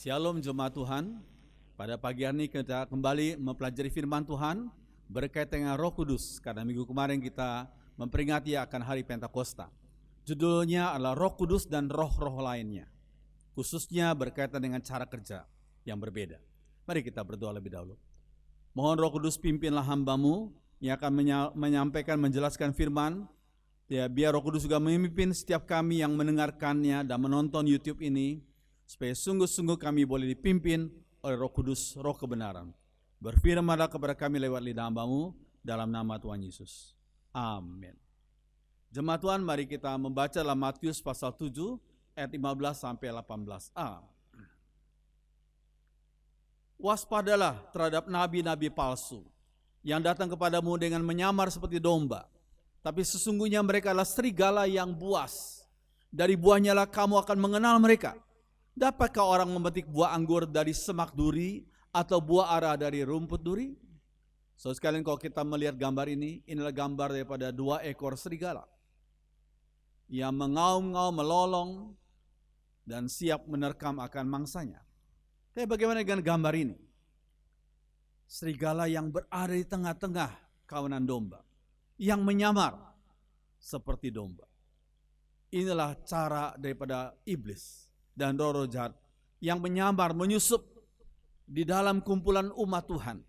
Shalom jemaat Tuhan. Pada pagi hari ini kita kembali mempelajari firman Tuhan berkaitan dengan Roh Kudus. Karena minggu kemarin kita memperingati akan hari Pentakosta. Judulnya adalah Roh Kudus dan roh-roh lainnya. Khususnya berkaitan dengan cara kerja yang berbeda. Mari kita berdoa lebih dahulu. Mohon Roh Kudus pimpinlah hamba-Mu yang akan menyampaikan, menjelaskan firman. Ya, biar Roh Kudus juga memimpin setiap kami yang mendengarkannya dan menonton YouTube ini, supaya sungguh-sungguh kami boleh dipimpin oleh Roh Kudus, Roh kebenaran. Berfirmanlah kepada kami lewat lidah hamba-Mu dalam nama Tuhan Yesus. Amin. Jemaat Tuhan, mari kita membaca dalam Matius pasal 7 ayat 15 sampai 18a. Waspadalah terhadap nabi-nabi palsu yang datang kepadamu dengan menyamar seperti domba, tapi sesungguhnya mereka adalah serigala yang buas. Dari buahnya lah kamu akan mengenal mereka. Dapatkah orang memetik buah anggur dari semak duri atau buah ara dari rumput duri? So sekalian, kalau kita melihat gambar ini, inilah gambar daripada 2 ekor serigala yang mengaum-ngaum, melolong dan siap menerkam akan mangsanya. Tapi bagaimana dengan gambar ini? Serigala yang berada di tengah-tengah kawanan domba, yang menyamar seperti domba. Inilah cara daripada iblis dan roh-roh jahat yang menyamar, menyusup di dalam kumpulan umat Tuhan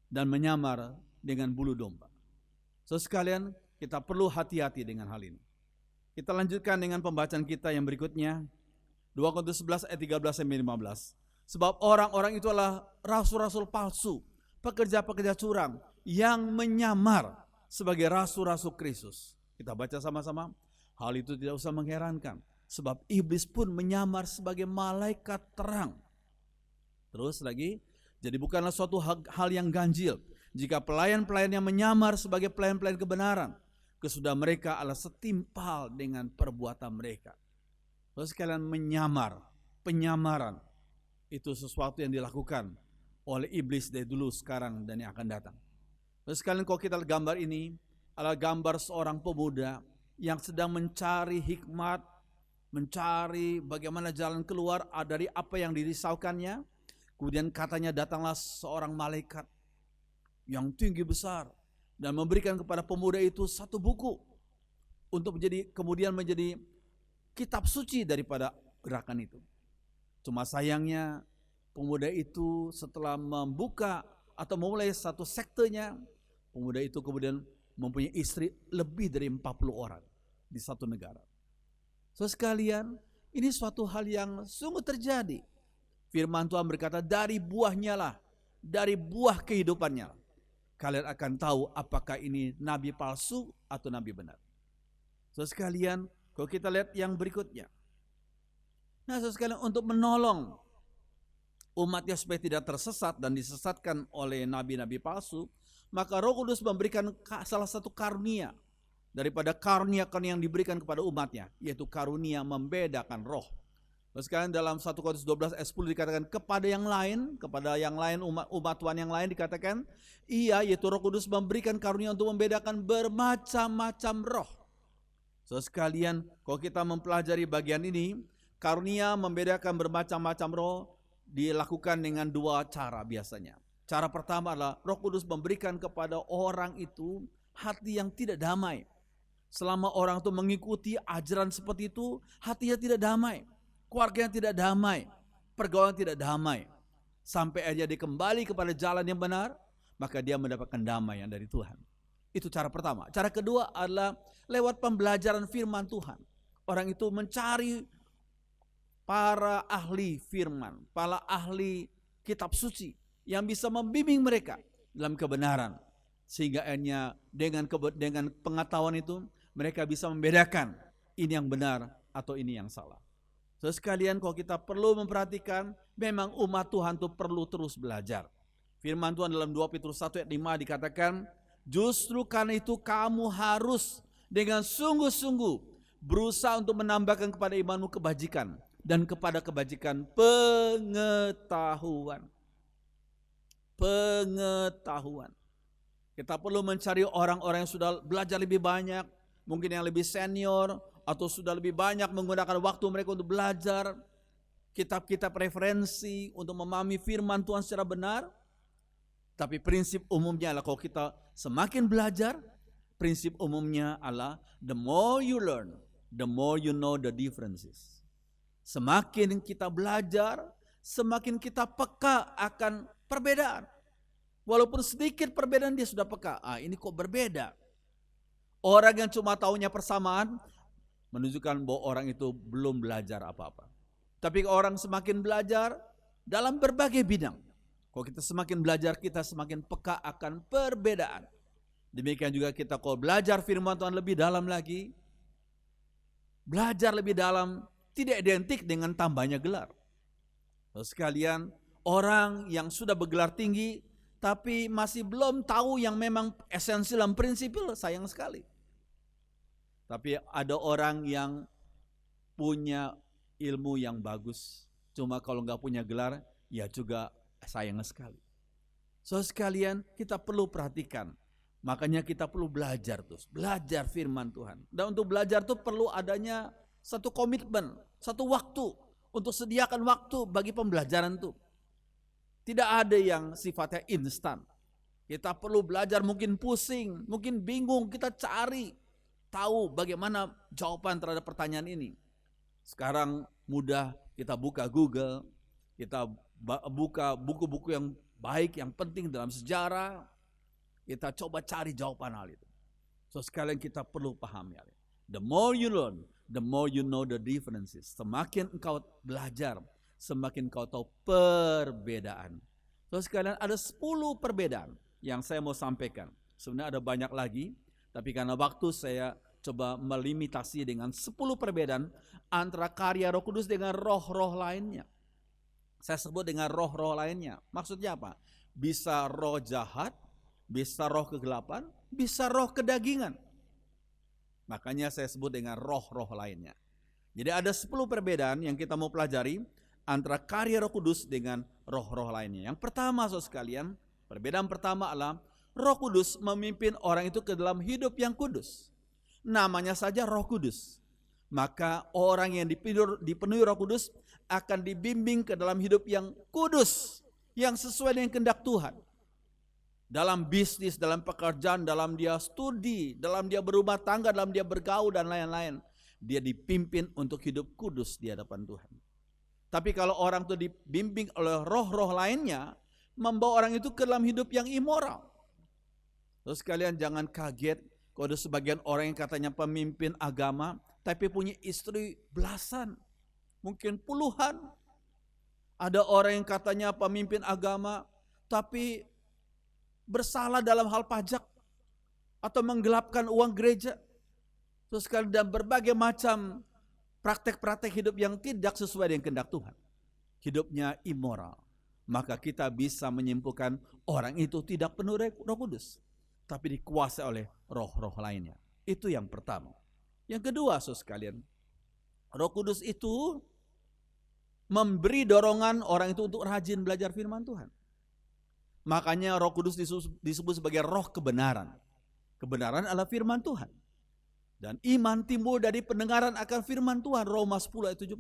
dan menyamar dengan bulu domba. So sekalian, kita perlu hati-hati dengan hal ini. Kita lanjutkan dengan pembacaan kita yang berikutnya, 2 Korintus 11 ayat 13 sampai 15. Sebab orang-orang itu adalah rasul-rasul palsu, pekerja-pekerja curang yang menyamar sebagai rasul-rasul Kristus. Kita baca sama-sama. Hal itu tidak usah mengherankan, sebab iblis pun menyamar sebagai malaikat terang. Terus lagi, jadi bukanlah suatu hal yang ganjil jika pelayan-pelayan yang menyamar sebagai pelayan-pelayan kebenaran, kesudah mereka adalah setimpal dengan perbuatan mereka. Terus sekalian, menyamar, penyamaran, itu sesuatu yang dilakukan oleh iblis dari dulu, sekarang, dan yang akan datang. Terus sekalian, kalau kita lihat gambar ini, adalah gambar seorang pemuda yang sedang mencari hikmat, mencari bagaimana jalan keluar dari apa yang dirisaukannya. Kemudian katanya datanglah seorang malaikat yang tinggi besar dan memberikan kepada pemuda itu satu buku untuk kemudian menjadi kitab suci daripada gerakan itu. Cuma sayangnya pemuda itu setelah membuka atau memulai satu sektenya, pemuda itu kemudian mempunyai istri lebih dari 40 orang di satu negara. So sekalian, ini suatu hal yang sungguh terjadi. Firman Tuhan berkata, dari buahnya lah, dari buah kehidupannya, kalian akan tahu apakah ini nabi palsu atau nabi benar. So sekalian, kalau kita lihat yang berikutnya. Nah, so sekalian, untuk menolong umatnya supaya tidak tersesat dan disesatkan oleh nabi-nabi palsu, maka Roh Kudus memberikan salah satu karunia daripada karunia yang diberikan kepada umatnya, yaitu karunia membedakan roh. Terus sekalian, dalam 1 Korintus 12 ayat 10 dikatakan kepada yang lain umat Tuhan yang lain dikatakan, ia yaitu Roh Kudus memberikan karunia untuk membedakan bermacam-macam roh. So sekalian, kalau kita mempelajari bagian ini, karunia membedakan bermacam-macam roh dilakukan dengan 2 cara biasanya. Cara pertama adalah Roh Kudus memberikan kepada orang itu hati yang tidak damai. Selama orang itu mengikuti ajaran seperti itu, hatinya tidak damai, keluarganya tidak damai, pergaulan tidak damai. Sampai aja dia kembali kepada jalan yang benar, maka dia mendapatkan damai yang dari Tuhan. Itu cara pertama. Cara kedua adalah lewat pembelajaran firman Tuhan. Orang itu mencari para ahli firman, para ahli kitab suci yang bisa membimbing mereka dalam kebenaran. Sehingga akhirnya dengan pengetahuan itu mereka bisa membedakan ini yang benar atau ini yang salah. So sekalian, kalau kita perlu memperhatikan, memang umat Tuhan itu perlu terus belajar. Firman Tuhan dalam 2 Petrus 1 ayat 5 dikatakan, justru karena itu kamu harus dengan sungguh-sungguh berusaha untuk menambahkan kepada imanmu kebajikan, dan kepada kebajikan pengetahuan. Pengetahuan. Kita perlu mencari orang-orang yang sudah belajar lebih banyak, mungkin yang lebih senior, atau sudah lebih banyak menggunakan waktu mereka untuk belajar. kitab-kitab referensi untuk memahami firman Tuhan secara benar. Tapi prinsip umumnya adalah kalau kita semakin belajar, prinsip umumnya adalah the more you learn, the more you know the differences. Semakin kita belajar, semakin kita peka akan perbedaan. Walaupun sedikit perbedaan dia sudah peka. Ini kok berbeda. Orang yang cuma taunya persamaan menunjukkan bahwa orang itu belum belajar apa-apa. Tapi orang semakin belajar dalam berbagai bidang. Kalau kita semakin belajar, kita semakin peka akan perbedaan. Demikian juga kita kalau belajar firman Tuhan lebih dalam lagi. Belajar lebih dalam tidak identik dengan tambahnya gelar. Terus sekalian, orang yang sudah bergelar tinggi tapi masih belum tahu yang memang esensial dan prinsipil, sayang sekali. Tapi ada orang yang punya ilmu yang bagus, cuma kalau nggak punya gelar, ya juga sayang sekali. So sekalian, kita perlu perhatikan. Makanya kita perlu belajar terus, belajar firman Tuhan. Dan untuk belajar itu perlu adanya satu komitmen, satu waktu, untuk sediakan waktu bagi pembelajaran itu. Tidak ada yang sifatnya instan. Kita perlu belajar, mungkin pusing, mungkin bingung, kita cari tahu bagaimana jawaban terhadap pertanyaan ini. Sekarang mudah, kita buka Google, kita buka buku-buku yang baik, yang penting dalam sejarah, kita coba cari jawaban hal itu. So sekalian kita perlu pahami hal itu. The more you learn, the more you know the differences. Semakin engkau belajar, semakin engkau tahu perbedaan. So sekalian ada 10 perbedaan yang saya mau sampaikan. Sebenarnya ada banyak lagi, tapi karena waktu saya coba melimitasi dengan 10 perbedaan antara karya Roh Kudus dengan roh-roh lainnya. Saya sebut dengan roh-roh lainnya. Maksudnya apa? Bisa roh jahat, bisa roh kegelapan, bisa roh kedagingan. Makanya saya sebut dengan roh-roh lainnya. Jadi ada 10 perbedaan yang kita mau pelajari antara karya Roh Kudus dengan roh-roh lainnya. Yang pertama, saudara sekalian, perbedaan pertama adalah Roh Kudus memimpin orang itu ke dalam hidup yang kudus. Namanya saja Roh Kudus. Maka orang yang dipenuhi Roh Kudus akan dibimbing ke dalam hidup yang kudus, yang sesuai dengan kehendak Tuhan. Dalam bisnis, dalam pekerjaan, dalam dia studi, dalam dia berumah tangga, dalam dia bergaul dan lain-lain. Dia dipimpin untuk hidup kudus di hadapan Tuhan. Tapi kalau orang itu dibimbing oleh roh-roh lainnya, membawa orang itu ke dalam hidup yang immoral. Terus kalian jangan kaget kalau ada sebagian orang yang katanya pemimpin agama, tapi punya istri belasan, mungkin puluhan. Ada orang yang katanya pemimpin agama, tapi bersalah dalam hal pajak atau menggelapkan uang gereja. Terus sekali dan berbagai macam praktek-praktek hidup yang tidak sesuai dengan kehendak Tuhan. Hidupnya immoral. Maka kita bisa menyimpulkan orang itu tidak penuh Roh Kudus, tapi dikuasai oleh roh-roh lainnya. Itu yang pertama. Yang kedua, saudara sekalian, Roh Kudus itu memberi dorongan orang itu untuk rajin belajar firman Tuhan. Makanya Roh Kudus disebut sebagai roh kebenaran. Kebenaran adalah firman Tuhan. Dan iman timbul dari pendengaran akan firman Tuhan, Roma 10 ayat 17.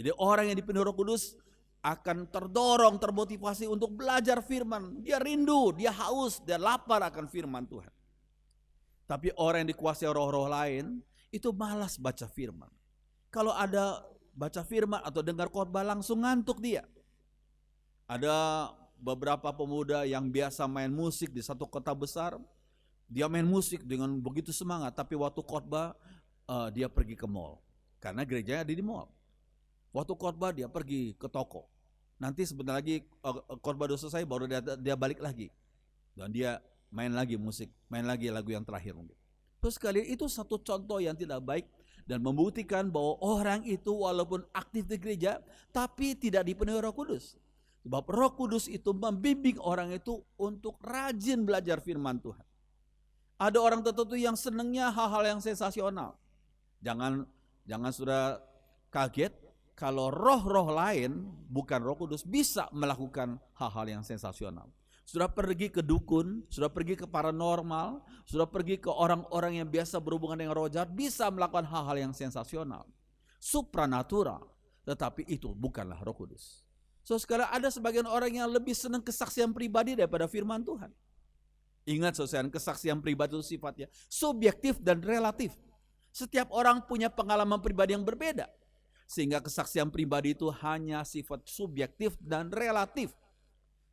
Jadi orang yang dipenuhi Roh Kudus akan terdorong, termotivasi untuk belajar firman. Dia rindu, dia haus, dia lapar akan firman Tuhan. Tapi orang yang dikuasai roh-roh lain, itu malas baca firman. Kalau ada baca firman atau dengar khotbah langsung ngantuk dia. Ada beberapa pemuda yang biasa main musik di satu kota besar. Dia main musik dengan begitu semangat, tapi waktu khotbah dia pergi ke mall. Karena gerejanya ada di mall. Waktu khotbah dia pergi ke toko. Nanti sebentar lagi khotbah udah selesai baru dia balik lagi. Dan dia main lagi musik, main lagi lagu yang terakhir mungkin. Terus sekali itu satu contoh yang tidak baik dan membuktikan bahwa orang itu walaupun aktif di gereja tapi tidak dipenuhi Roh Kudus. Sebab Roh Kudus itu membimbing orang itu untuk rajin belajar firman Tuhan. Ada orang tertentu yang senangnya hal-hal yang sensasional. Jangan sudah kaget kalau roh-roh lain bukan Roh Kudus bisa melakukan hal-hal yang sensasional. Sudah pergi ke dukun, sudah pergi ke paranormal, sudah pergi ke orang-orang yang biasa berhubungan dengan roh jahat, bisa melakukan hal-hal yang sensasional, supranatural. Tetapi itu bukanlah Roh Kudus. So sekarang ada sebagian orang yang lebih senang kesaksian pribadi daripada firman Tuhan. Ingat saudara, kesaksian pribadi itu sifatnya subjektif dan relatif. Setiap orang punya pengalaman pribadi yang berbeda. Sehingga kesaksian pribadi itu hanya sifat subjektif dan relatif.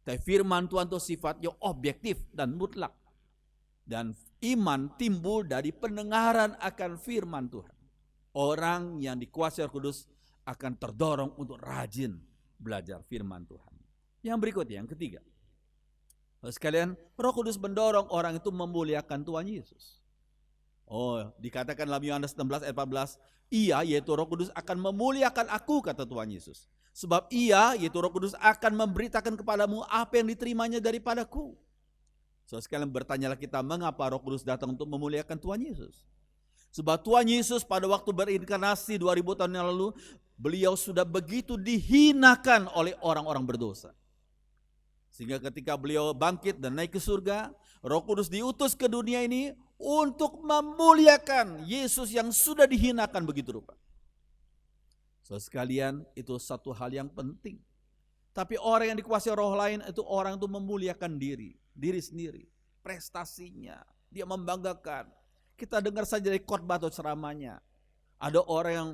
Tapi firman Tuhan itu sifatnya objektif dan mutlak. Dan iman timbul dari pendengaran akan firman Tuhan. Orang yang dikuasai Roh Kudus akan terdorong untuk rajin belajar firman Tuhan. Yang berikutnya, yang ketiga. Sekalian, Roh Kudus mendorong orang itu memuliakan Tuhan Yesus. Dikatakan dalam Yohanes 16 ayat 14, ia yaitu Roh Kudus akan memuliakan aku, kata Tuhan Yesus. Sebab ia yaitu Roh Kudus akan memberitakan kepadamu apa yang diterimanya daripadaku. So sekalian, bertanyalah kita, mengapa Roh Kudus datang untuk memuliakan Tuhan Yesus? Sebab Tuhan Yesus pada waktu berinkarnasi 2000 tahun yang lalu, beliau sudah begitu dihinakan oleh orang-orang berdosa. Sehingga ketika beliau bangkit dan naik ke surga, Roh Kudus diutus ke dunia ini untuk memuliakan Yesus yang sudah dihinakan begitu rupa. So sekalian, itu satu hal yang penting. Tapi orang yang dikuasai roh lain itu orang itu memuliakan diri sendiri, prestasinya, dia membanggakan. Kita dengar saja dari khotbah atau ceramahnya. Ada orang yang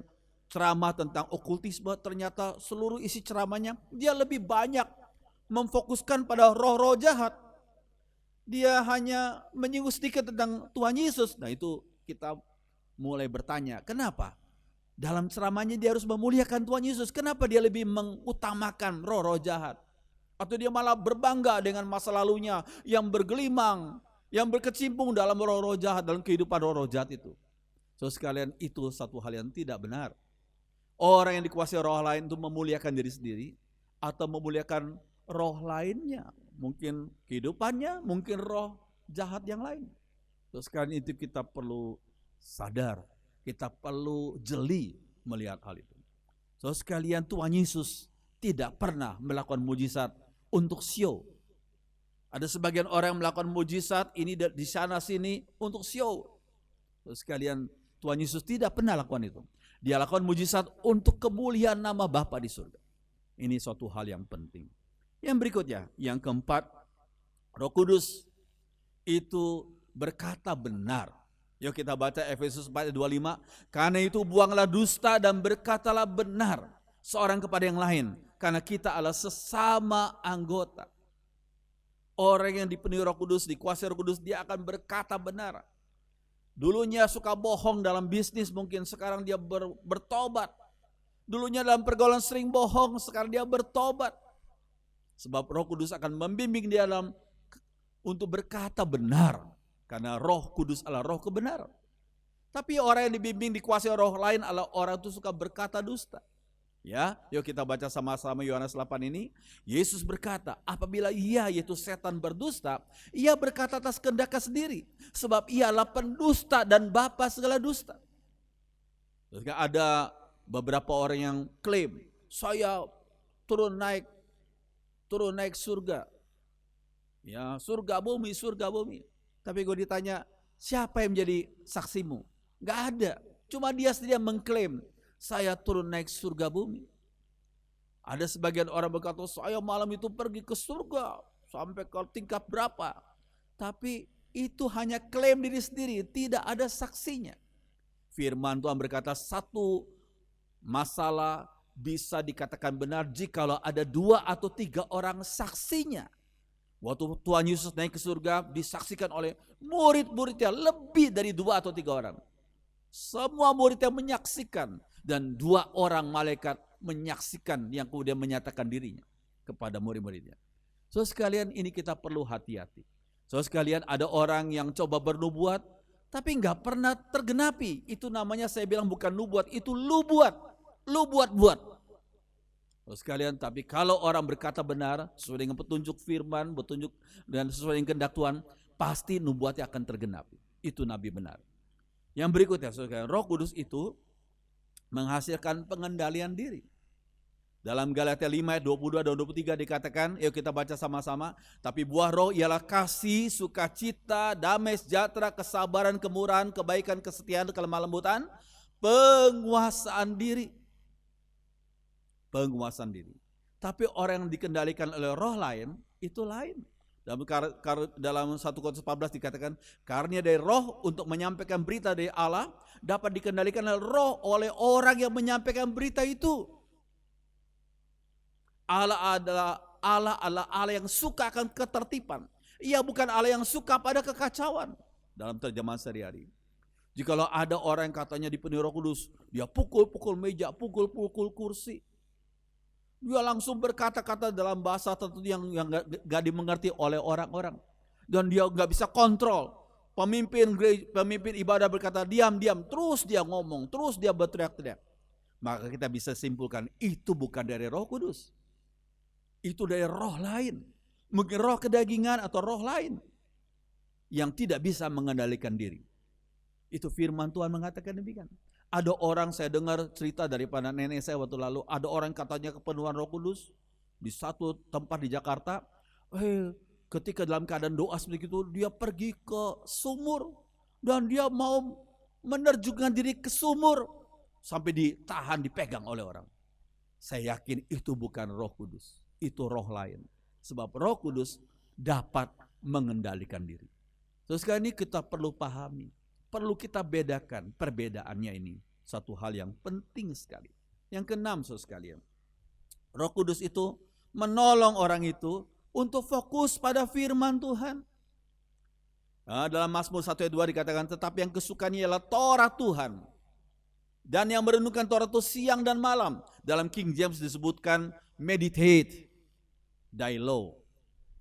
ceramah tentang okultisme, ternyata seluruh isi ceramahnya dia lebih banyak memfokuskan pada roh-roh jahat. Dia hanya menyinggung sedikit tentang Tuhan Yesus. Nah itu kita mulai bertanya, kenapa? Dalam ceramahnya dia harus memuliakan Tuhan Yesus. Kenapa dia lebih mengutamakan roh-roh jahat? Atau dia malah berbangga dengan masa lalunya yang bergelimang, yang berkecimpung dalam roh-roh jahat, dalam kehidupan roh-roh jahat itu. So sekalian, itu satu hal yang tidak benar. Orang yang dikuasai roh lain itu memuliakan diri sendiri atau memuliakan roh lainnya. Mungkin kehidupannya, mungkin roh jahat yang lain. So sekalian, itu kita perlu sadar, kita perlu jeli melihat hal itu. So sekalian, Tuhan Yesus tidak pernah melakukan mujizat untuk show. Ada sebagian orang yang melakukan mujizat ini di sana sini untuk show. So sekalian, Tuhan Yesus tidak pernah lakukan itu. Dia lakukan mujizat untuk kemuliaan nama Bapa di surga. Ini suatu hal yang penting. Yang berikutnya, yang keempat, Roh Kudus itu berkata benar. Yuk kita baca Efesus 4 ayat 25. Karena itu buanglah dusta dan berkatalah benar seorang kepada yang lain. Karena kita adalah sesama anggota. Orang yang dipenuhi Roh Kudus, dikuasai Roh Kudus, dia akan berkata benar. Dulunya suka bohong dalam bisnis, mungkin sekarang dia bertobat. Dulunya dalam pergaulan sering bohong, sekarang dia bertobat. Sebab Roh Kudus akan membimbing dia untuk berkata benar. Karena Roh Kudus adalah roh kebenaran. Tapi orang yang dibimbing dikuasai roh lain adalah orang itu suka berkata dusta. Ya, yuk kita baca sama-sama Yohanes 8 ini. Yesus berkata, apabila ia yaitu setan berdusta, ia berkata atas kehendaknya sendiri. Sebab ia adalah pendusta dan bapa segala dusta. Terus ada beberapa orang yang klaim, saya turun naik surga. Ya, surga bumi. Tapi gue ditanya, siapa yang menjadi saksimu? Gak ada. Cuma dia sendiri yang mengklaim, saya turun naik surga bumi. Ada sebagian orang berkata, saya malam itu pergi ke surga. Sampai ke tingkat berapa. Tapi itu hanya klaim diri sendiri, tidak ada saksinya. Firman Tuhan berkata, satu masalah bisa dikatakan benar jikalau ada 2 atau 3 orang saksinya. Waktu Tuhan Yesus naik ke surga, disaksikan oleh murid-muridnya lebih dari 2 atau 3 orang. Semua muridnya menyaksikan dan 2 orang malaikat menyaksikan yang kemudian menyatakan dirinya kepada murid-muridnya. So sekalian, ini kita perlu hati-hati. So sekalian, ada orang yang coba bernubuat tapi nggak pernah tergenapi. Itu namanya saya bilang bukan nubuat, itu lu buat. Terus sekalian, tapi kalau orang berkata benar sesuai dengan petunjuk firman, petunjuk dan sesuai dengan kehendak Tuhan, pasti nubuatnya akan tergenapi. Itu nabi benar. Yang berikutnya, saudara, Roh Kudus itu menghasilkan pengendalian diri. Dalam Galatia 5 ayat 22 dan 23 dikatakan, yuk kita baca sama-sama. Tapi buah roh ialah kasih, sukacita, damai, sejahtera, kesabaran, kemurahan, kebaikan, kesetiaan, kelemah lembutan, penguasaan diri. penguasaan diri. Tapi orang yang dikendalikan oleh roh lain, itu lain. Dalam 1 Korintus 14 dikatakan, karunia dari roh untuk menyampaikan berita dari Allah dapat dikendalikan oleh roh oleh orang yang menyampaikan berita itu. Allah adalah Allah yang suka akan ketertiban. Ia bukan Allah yang suka pada kekacauan. Dalam terjemahan sehari-hari. Jikalau ada orang yang katanya dipenuhi Roh Kudus, dia pukul-pukul meja, pukul-pukul kursi. Dia langsung berkata-kata dalam bahasa tertentu yang gak dimengerti oleh orang-orang. Dan dia gak bisa kontrol. Pemimpin ibadah berkata diam-diam, terus dia ngomong, terus dia berteriak-teriak. Maka kita bisa simpulkan itu bukan dari Roh Kudus. Itu dari roh lain. Mungkin roh kedagingan atau roh lain yang tidak bisa mengendalikan diri. Itu firman Tuhan mengatakan demikian. Ada orang, saya dengar cerita daripada nenek saya waktu lalu, ada orang katanya kepenuhan Roh Kudus di satu tempat di Jakarta. Ketika dalam keadaan doa seperti itu, dia pergi ke sumur dan dia mau menerjunkan diri ke sumur sampai ditahan, dipegang oleh orang. Saya yakin itu bukan Roh Kudus, itu roh lain. Sebab Roh Kudus dapat mengendalikan diri. Terus sekarang ini kita perlu pahami, perlu kita bedakan perbedaannya ini. Satu hal yang penting sekali. Yang keenam, saudara sekalian, Roh Kudus itu menolong orang itu untuk fokus pada firman Tuhan. Dalam Mazmur 1 ayat 2 dikatakan, tetapi yang kesukaannya ialah Taurat Tuhan. Dan yang merenungkan Taurat itu siang dan malam. Dalam King James disebutkan meditate thy law.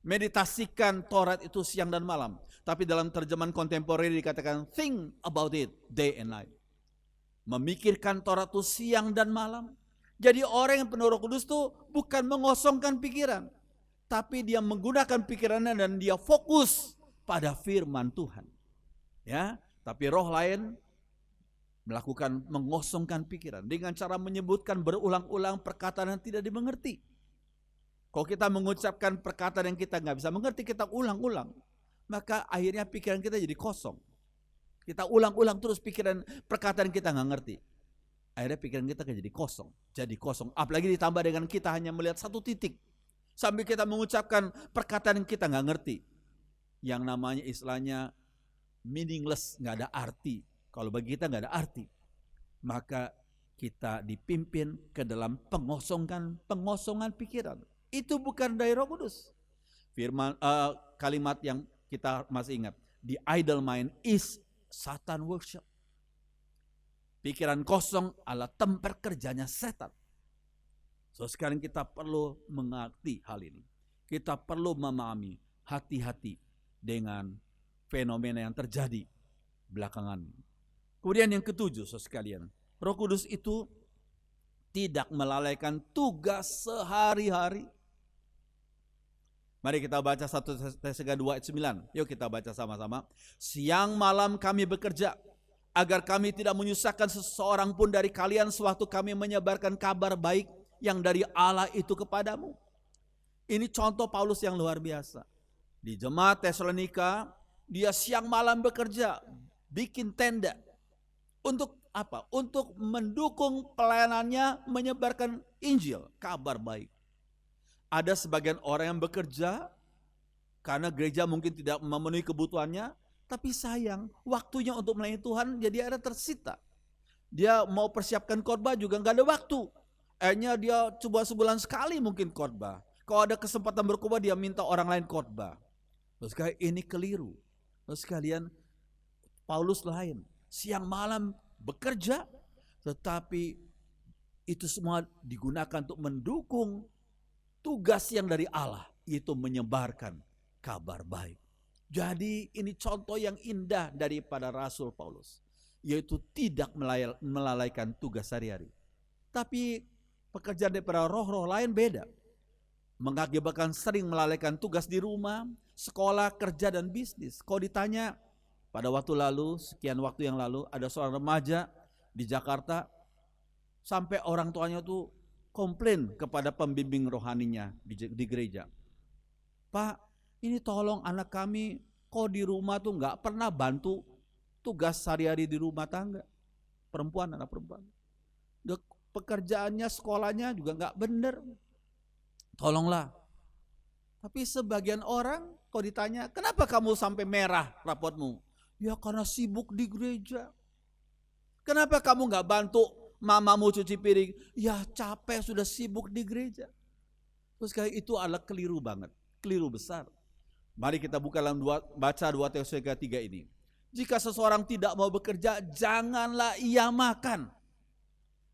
Meditasikan Taurat itu siang dan malam. Tapi dalam terjemahan kontemporer dikatakan think about it day and night. Memikirkan Taurat itu siang dan malam. Jadi orang yang penuh Roh Kudus itu bukan mengosongkan pikiran, tapi dia menggunakan pikirannya dan dia fokus pada firman Tuhan. Ya, tapi roh lain melakukan mengosongkan pikiran dengan cara menyebutkan berulang-ulang perkataan yang tidak dimengerti. Kalau kita mengucapkan perkataan yang kita nggak bisa mengerti, kita ulang-ulang, maka akhirnya pikiran kita jadi kosong. Kita ulang-ulang terus perkataan kita nggak ngerti. Akhirnya pikiran kita jadi kosong. Apalagi ditambah dengan kita hanya melihat satu titik. Sambil kita mengucapkan perkataan yang kita nggak ngerti. Yang namanya istilahnya meaningless, nggak ada arti. Kalau bagi kita nggak ada arti. Maka kita dipimpin ke dalam pengosongan pikiran. Itu bukan dari Roh Kudus. Kalimat yang kita masih ingat. The idle mind is Satan workshop. Pikiran kosong adalah tempat kerjanya setan. So sekarang kita perlu mengerti hal ini. Kita perlu memahami, hati-hati dengan fenomena yang terjadi belakangan. Kemudian yang ketujuh, saudara sekalian, Roh Kudus itu tidak melalaikan tugas sehari-hari. Mari kita baca 1 Tesalonika 2 ayat 9. Yuk kita baca sama-sama. Siang malam kami bekerja, agar kami tidak menyusahkan seseorang pun dari kalian sewaktu kami menyebarkan kabar baik yang dari Allah itu kepadamu. Ini contoh Paulus yang luar biasa. Di jemaat Tesalonika, dia siang malam bekerja, bikin tenda. Untuk apa? Untuk mendukung pelayanannya menyebarkan Injil, kabar baik. Ada sebagian orang yang bekerja karena gereja mungkin tidak memenuhi kebutuhannya, tapi sayang waktunya untuk melayani Tuhan jadi ada tersita. Dia mau persiapkan khotbah juga nggak ada waktu. Akhirnya dia coba sebulan sekali mungkin khotbah. Kalau ada kesempatan berkhotbah dia minta orang lain khotbah. Terus kayak ini keliru. Terus kalian Paulus lain, siang malam bekerja, tetapi itu semua digunakan untuk mendukung tugas yang dari Allah, itu menyebarkan kabar baik. Jadi ini contoh yang indah daripada Rasul Paulus, yaitu tidak melalaikan tugas sehari-hari. Tapi pekerjaan daripada roh-roh lain beda. Mengakibatkan sering melalaikan tugas di rumah, sekolah, kerja, dan bisnis. Kalau ditanya, pada waktu lalu, sekian waktu yang lalu, ada seorang remaja di Jakarta, sampai orang tuanya tuh komplain kepada pembimbing rohaninya di gereja. Pak, ini tolong anak kami kok di rumah tuh nggak pernah bantu tugas sehari-hari di rumah tangga. Anak perempuan. pekerjaannya, sekolahnya juga nggak benar. Tolonglah. Tapi sebagian orang kalau ditanya, kenapa kamu sampai merah rapotmu? Ya karena sibuk di gereja. Kenapa kamu nggak bantu mamamu cuci piring? Ya capek, sudah sibuk di gereja. Terus kayak itu adalah keliru banget, keliru besar. Mari kita buka dalam baca 2 Tesalonika 3 ini. Jika seseorang tidak mau bekerja, janganlah ia makan.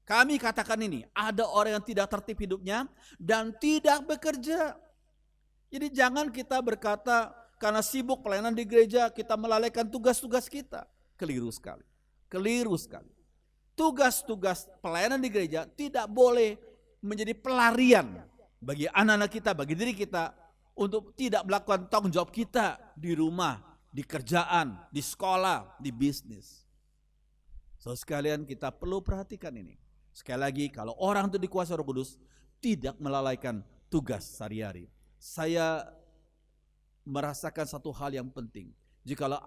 Kami katakan ini, ada orang yang tidak tertib hidupnya dan tidak bekerja. Jadi jangan kita berkata karena sibuk pelayanan di gereja kita melalaikan tugas-tugas kita. Keliru sekali. Keliru sekali. Tugas-tugas pelayanan di gereja tidak boleh menjadi pelarian bagi anak-anak kita, bagi diri kita untuk tidak melakukan tanggung jawab kita di rumah, di kerjaan, di sekolah, di bisnis. So sekalian kita perlu perhatikan ini. Sekali lagi, kalau orang itu dikuasai Roh Kudus, tidak melalaikan tugas sehari-hari. Saya merasakan satu hal yang penting. Jikalau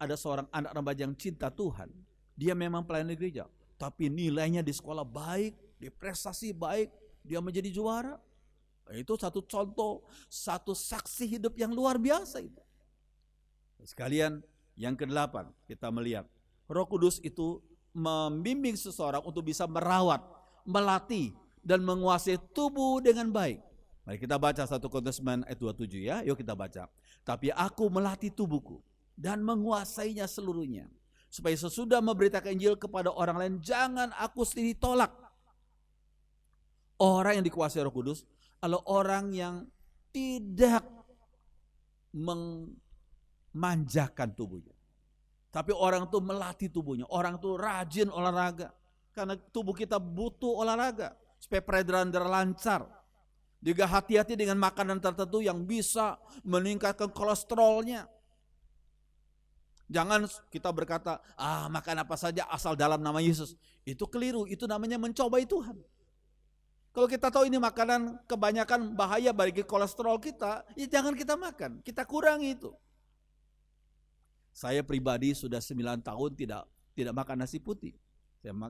ada seorang anak remaja yang cinta Tuhan, dia memang pelayan di gereja, tapi nilainya di sekolah baik, di prestasi baik, dia menjadi juara. Itu satu contoh, satu saksi hidup yang luar biasa itu. Sekalian, yang ke-8 kita melihat Roh Kudus itu membimbing seseorang untuk bisa merawat, melatih, dan menguasai tubuh dengan baik. Mari kita baca 1 Korintus ayat 27 ya. Yuk kita baca. Tapi aku melatih tubuhku dan menguasainya seluruhnya, supaya sesudah memberitakan Injil kepada orang lain, jangan aku sendiri tolak. Orang yang dikuasai Roh Kudus adalah orang yang tidak memanjakan tubuhnya. Tapi orang itu melatih tubuhnya. Orang itu rajin olahraga. Karena tubuh kita butuh olahraga. Supaya peredaran darah lancar. Juga hati-hati dengan makanan tertentu yang bisa meningkatkan kolesterolnya. Jangan kita berkata, makan apa saja asal dalam nama Yesus. Itu keliru, itu namanya mencobai Tuhan. Kalau kita tahu ini makanan kebanyakan bahaya bagi kolesterol kita, ya jangan kita makan, kita kurangi itu. Saya pribadi sudah 9 tahun tidak makan nasi putih.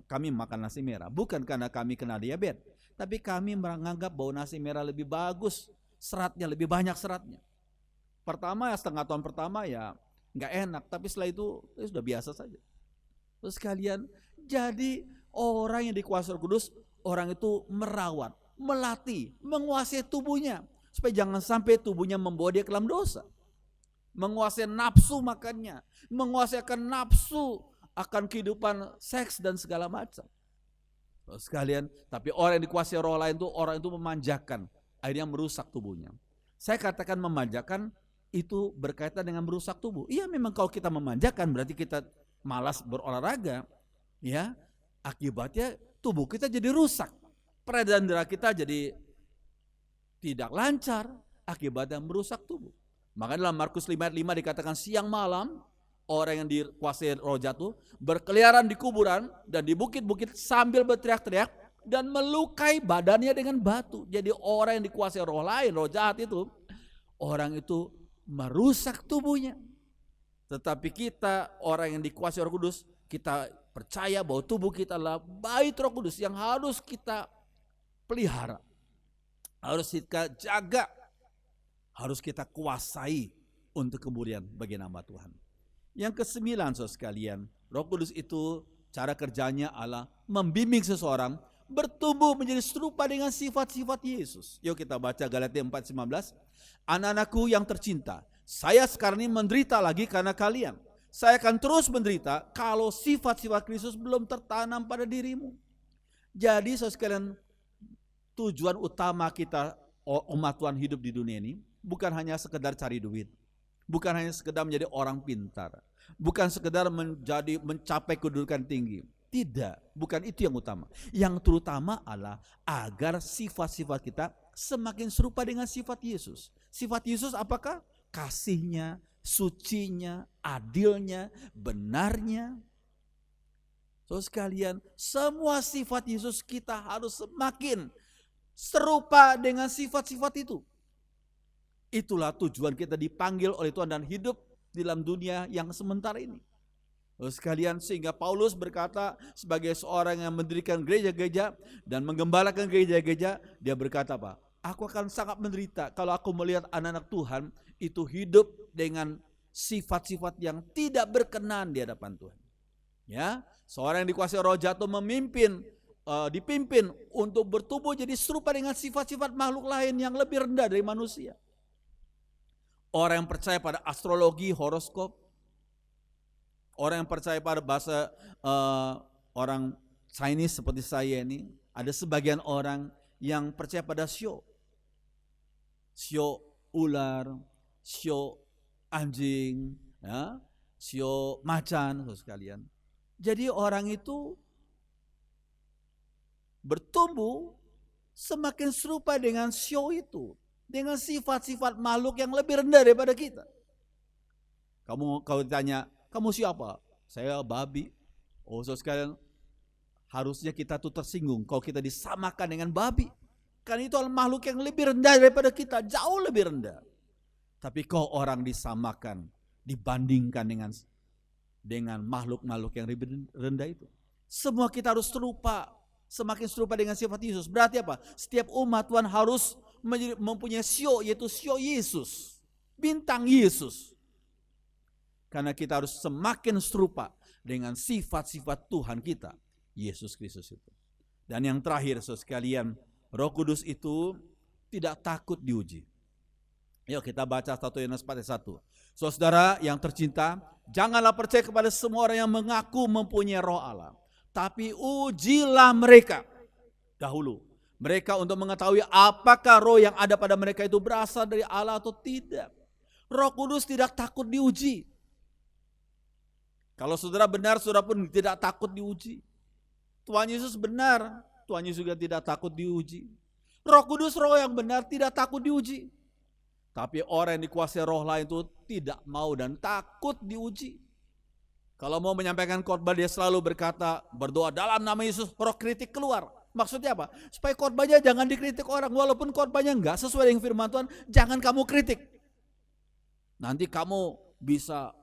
Kami makan nasi merah, bukan karena kami kena diabetes, tapi kami menganggap bahwa nasi merah lebih bagus, seratnya lebih banyak seratnya. Pertama ya setengah tahun pertama ya nggak enak, tapi setelah itu ya sudah biasa saja. Terus kalian jadi orang yang dikuasai Roh Kudus, orang itu merawat, melatih, menguasai tubuhnya supaya jangan sampai tubuhnya membawa dia ke dalam dosa. Menguasai nafsu makannya, menguasai nafsu akan kehidupan seks dan segala macam. Sekalian, tapi orang yang dikuasai roh lain itu orang itu memanjakan, akhirnya merusak tubuhnya. Saya katakan memanjakan itu berkaitan dengan merusak tubuh. Iya memang kalau kita memanjakan berarti kita malas berolahraga, ya akibatnya tubuh kita jadi rusak, peredaran darah kita jadi tidak lancar, akibatnya merusak tubuh. Makanya dalam Markus 5 ayat 5 dikatakan siang malam orang yang dikuasai roh jatuh berkeliaran di kuburan dan di bukit-bukit sambil berteriak-teriak dan melukai badannya dengan batu. Jadi orang yang dikuasai roh lain, roh jahat itu, orang itu merusak tubuhnya. Tetapi kita orang yang dikuasai Roh Kudus, kita percaya bahwa tubuh kita adalah bait Roh Kudus yang harus kita pelihara, harus kita jaga, harus kita kuasai untuk kemuliaan bagi nama Tuhan. Yang ke-9 saudara sekalian, Roh Kudus itu cara kerjanya adalah membimbing seseorang bertumbuh menjadi serupa dengan sifat-sifat Yesus. Yuk kita baca Galatia 4:19. Anak-anakku yang tercinta, saya sekarang ini menderita lagi karena kalian. Saya akan terus menderita kalau sifat-sifat Kristus belum tertanam pada dirimu. Jadi saudara sekalian, tujuan utama kita umat Tuhan hidup di dunia ini bukan hanya sekedar cari duit, bukan hanya sekedar menjadi orang pintar, bukan sekedar mencapai kedudukan tinggi. Tidak, bukan itu yang utama. Yang terutama adalah agar sifat-sifat kita semakin serupa dengan sifat Yesus. Sifat Yesus apakah? Kasihnya, sucinya, adilnya, benarnya. So sekalian, semua sifat Yesus kita harus semakin serupa dengan sifat-sifat itu. Itulah tujuan kita dipanggil oleh Tuhan dan hidup di dalam dunia yang sementara ini. Sekalian, sehingga Paulus berkata sebagai seorang yang mendirikan gereja-gereja dan menggembalakan gereja-gereja, dia berkata apa? Aku akan sangat menderita kalau aku melihat anak-anak Tuhan itu hidup dengan sifat-sifat yang tidak berkenan di hadapan Tuhan. Ya, seorang yang dikuasai Roh jatuh dipimpin untuk bertumbuh jadi serupa dengan sifat-sifat makhluk lain yang lebih rendah dari manusia. Orang yang percaya pada astrologi, horoskop, orang yang percaya pada bahasa orang Chinese seperti saya ini, ada sebagian orang yang percaya pada sio ular, sio anjing, ya, sio macan, sekalian. Jadi orang itu bertumbuh semakin serupa dengan sio itu, dengan sifat-sifat makhluk yang lebih rendah daripada kita. Kalau ditanya, kamu siapa? Saya babi. Sekalian, harusnya kita tuh tersinggung kalau kita disamakan dengan babi. Karena itu makhluk yang lebih rendah daripada kita, jauh lebih rendah. Tapi kau orang disamakan, dibandingkan dengan makhluk-makhluk yang lebih rendah itu. Semua kita harus serupa, semakin serupa dengan sifat Yesus. Berarti apa? Setiap umat Tuhan harus mempunyai sio, yaitu sio Yesus, bintang Yesus. Karena kita harus semakin serupa dengan sifat-sifat Tuhan kita, Yesus Kristus itu. Dan yang terakhir, saudara sekalian, Roh Kudus itu tidak takut diuji. Yuk kita baca 1 Yohanes 4:1. Saudara yang tercinta, janganlah percaya kepada semua orang yang mengaku mempunyai Roh Allah, tapi ujilah mereka dahulu. Mereka untuk mengetahui apakah roh yang ada pada mereka itu berasal dari Allah atau tidak. Roh Kudus tidak takut diuji. Kalau saudara benar, saudara pun tidak takut diuji. Tuhan Yesus benar, Tuhan Yesus juga tidak takut diuji. Roh Kudus, roh yang benar, tidak takut diuji. Tapi orang yang dikuasai roh lain itu tidak mau dan takut diuji. Kalau mau menyampaikan khotbah, dia selalu berkata, berdoa dalam nama Yesus, roh kritik keluar. Maksudnya apa? Supaya khotbahnya jangan dikritik orang. Walaupun khotbahnya enggak sesuai dengan firman Tuhan, jangan kamu kritik. Nanti kamu bisa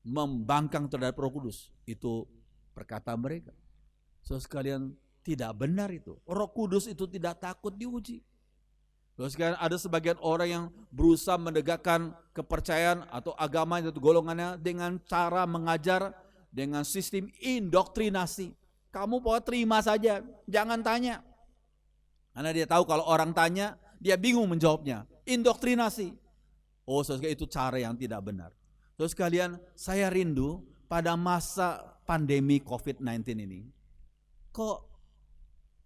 membangkang terhadap Roh Kudus. Itu perkataan mereka. Sekalian, tidak benar itu. Roh Kudus itu tidak takut diuji. Sekalian, ada sebagian orang yang berusaha menegakkan kepercayaan atau agama atau golongannya dengan cara mengajar dengan sistem indoktrinasi. Kamu pokoknya terima saja, jangan tanya. Karena dia tahu kalau orang tanya, dia bingung menjawabnya. Indoktrinasi. Saudara, itu cara yang tidak benar. Saudara sekalian, saya rindu pada masa pandemi COVID-19 ini. Kok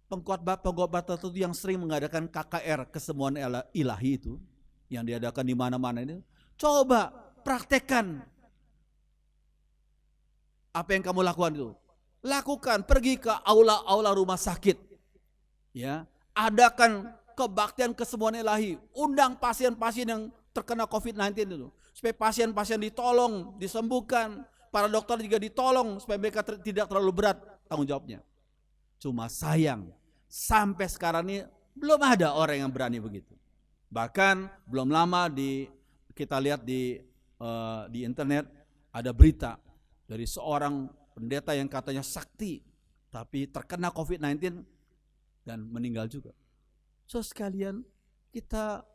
pengkhotbah tertentu yang sering mengadakan KKR, kesemuan ilahi itu, yang diadakan di mana-mana ini, coba praktekkan apa yang kamu lakukan itu. Lakukan, pergi ke aula-aula rumah sakit, ya, adakan kebaktian kesemuan ilahi, undang pasien-pasien yang terkena COVID-19 itu, supaya pasien-pasien ditolong, disembuhkan, para dokter juga ditolong supaya mereka tidak terlalu berat tanggung jawabnya. Cuma sayang, sampai sekarang ini belum ada orang yang berani begitu. Bahkan belum lama kita lihat di internet ada berita dari seorang pendeta yang katanya sakti, tapi terkena COVID-19 dan meninggal juga. So sekalian, kita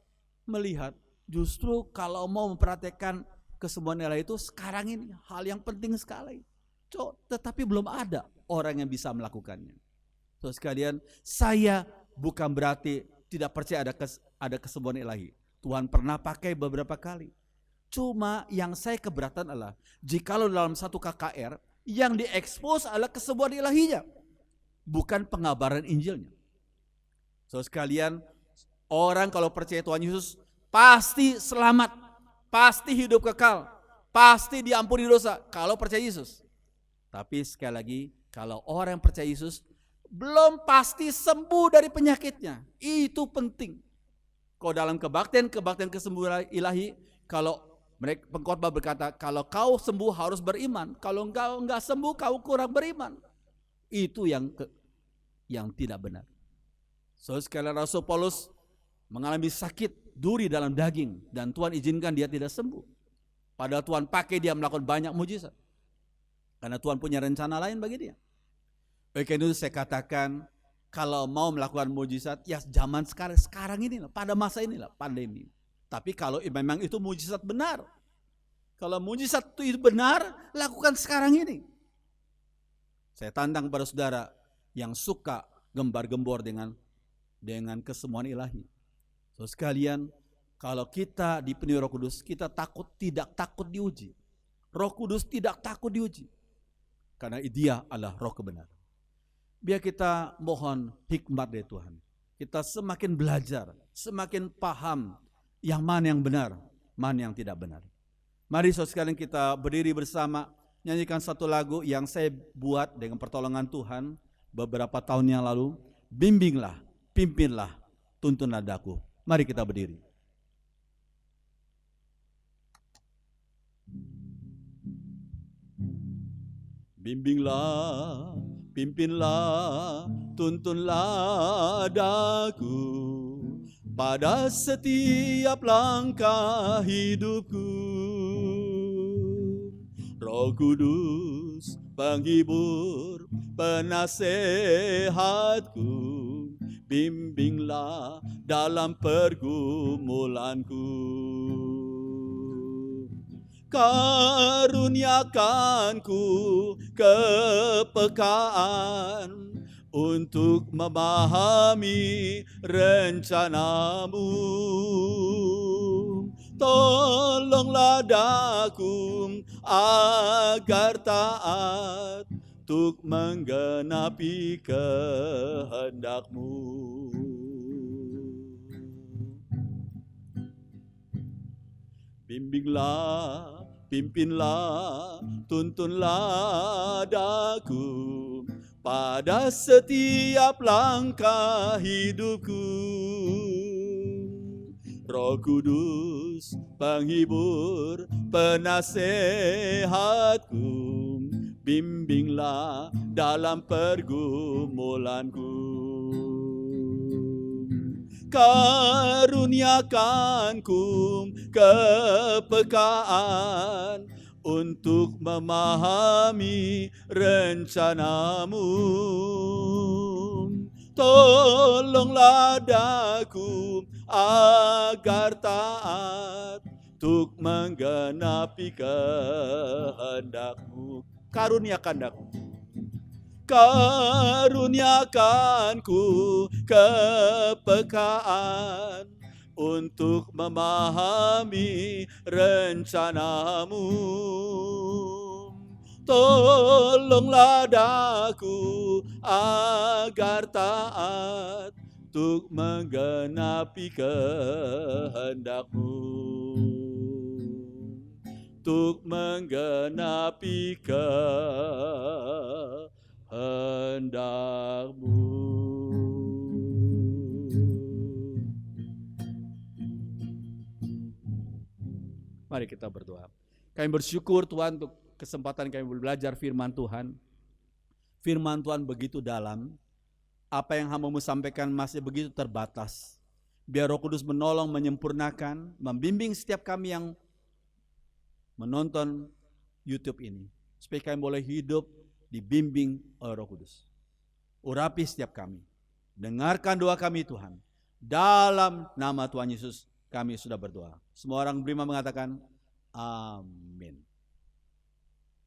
melihat justru kalau mau memperhatikan kesemuan ilahi itu sekarang ini hal yang penting sekali. Tetapi belum ada orang yang bisa melakukannya. So sekalian, saya bukan berarti tidak percaya ada kesemuan ilahi. Tuhan pernah pakai beberapa kali. Cuma yang saya keberatan adalah jikalau dalam satu KKR yang diekspos adalah kesemuan ilahinya, bukan pengabaran Injilnya. So sekalian, orang kalau percaya Tuhan Yesus pasti selamat, pasti hidup kekal, pasti diampuni dosa kalau percaya Yesus. Tapi sekali lagi, kalau orang yang percaya Yesus belum pasti sembuh dari penyakitnya. Itu penting. Kalau dalam kebaktian kesembuhan ilahi, kalau mereka pengkhotbah berkata, kalau kau sembuh harus beriman. Kalau engkau enggak sembuh, kau kurang beriman. Itu yang tidak benar. So sekali Rasul Paulus mengalami sakit duri dalam daging dan Tuhan izinkan dia tidak sembuh. Padahal Tuhan pakai dia melakukan banyak mujizat. Karena Tuhan punya rencana lain bagi dia. Oleh karena itu saya katakan, kalau mau melakukan mujizat, ya zaman sekarang inilah, pada masa inilah, pandemi. Tapi kalau memang itu mujizat benar, kalau mujizat itu benar, lakukan sekarang ini. Saya tantang pada saudara yang suka gembar-gembor dengan kesemuan ilahi. So sekalian, kalau kita dipenuhi Roh Kudus, kita tidak takut diuji. Roh Kudus tidak takut diuji. Karena dia adalah roh kebenaran. Biar kita mohon hikmat dari Tuhan. Kita semakin belajar, semakin paham yang mana yang benar, mana yang tidak benar. Mari saudara sekalian kita berdiri bersama, nyanyikan satu lagu yang saya buat dengan pertolongan Tuhan beberapa tahun yang lalu. Bimbinglah, pimpinlah, tuntunlah daku. Mari kita berdiri. Bimbinglah, pimpinlah, tuntunlah daku pada setiap langkah hidupku. Roh Kudus, penghibur, penasehatku, bimbinglah dalam pergumulanku. Karuniakanku kepekaan untuk memahami rencanamu. Tolonglah daku agar taat untuk menggenapi kehendak-Mu. Bimbinglah, pimpinlah, tuntunlah daku pada setiap langkah hidupku. Roh Kudus, penghibur, penasehatku, bimbinglah dalam pergumulanku. Karuniakanku kepekaan untuk memahami rencanamu. Tolonglah daku agar taat untuk menggenapi kehendak-Mu. Karuniakan daku. Karuniakanku kepekaan untuk memahami rencanamu. Tolonglah daku agar taat untuk menggenapi kehendak-Mu. Untuk menggenapi kehendak-Mu. Mari kita berdoa. Kami bersyukur Tuhan untuk kesempatan kami belajar firman Tuhan. Firman Tuhan begitu dalam. Apa yang hamba-Mu sampaikan masih begitu terbatas. Biar Roh Kudus menolong, menyempurnakan, membimbing setiap kami yang menonton YouTube ini. Supaya kami boleh hidup dibimbing oleh Roh Kudus. Urapi setiap kami. Dengarkan doa kami Tuhan. Dalam nama Tuhan Yesus kami sudah berdoa. Semua orang beriman mengatakan amin.